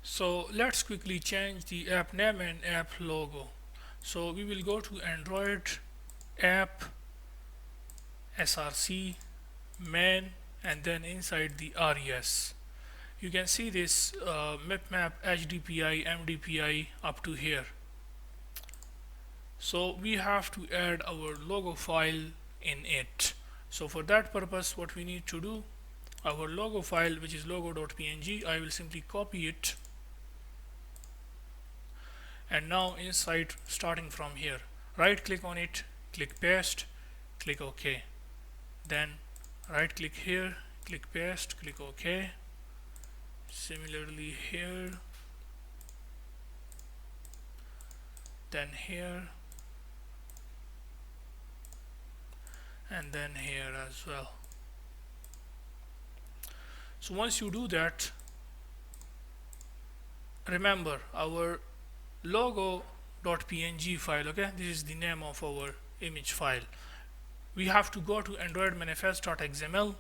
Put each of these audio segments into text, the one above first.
So let's quickly change the app name and app logo. So we will go to Android app src main, and then inside the res you can see this map hdpi mdpi up to here. So we have to add our logo file in it. So for that purpose, what we need to do, our logo file, which is logo.png, I will simply copy it, and now inside, starting from here, right click on it, click paste, click OK, then right click here, click paste, click OK. Similarly here, then here, and then here as well. So once you do that, remember our logo.png file, okay, this is the name of our image file. We have to go to android manifest.xml,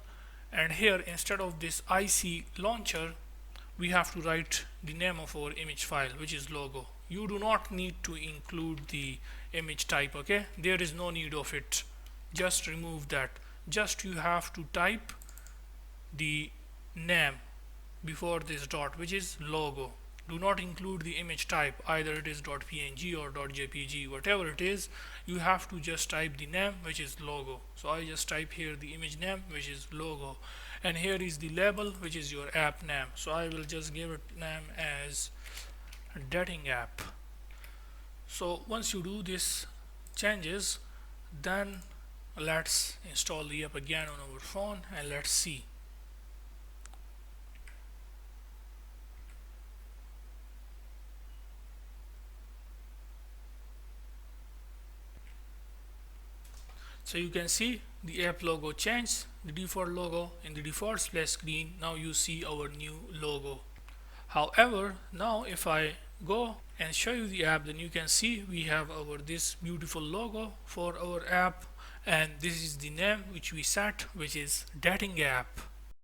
and here instead of this IC launcher, we have to write the name of our image file, which is logo. You do not need to include the image type, okay, there is no need of it. Just remove that. Just you have to type the name before this dot, which is logo. Do not include the image type, either it is .png or .jpg, whatever it is. You have to just type the name, which is logo. So I just type here the image name, which is logo, and here is the label, which is your app name. So I will just give it name as dating app. So once you do this changes, then let's install the app again on our phone and let's see. So you can see the app logo changed, the default logo in the default splash screen. Now you see our new logo. However, now if I go and show you the app, then you can see we have our this beautiful logo for our app, and this is the name which we set, which is dating app.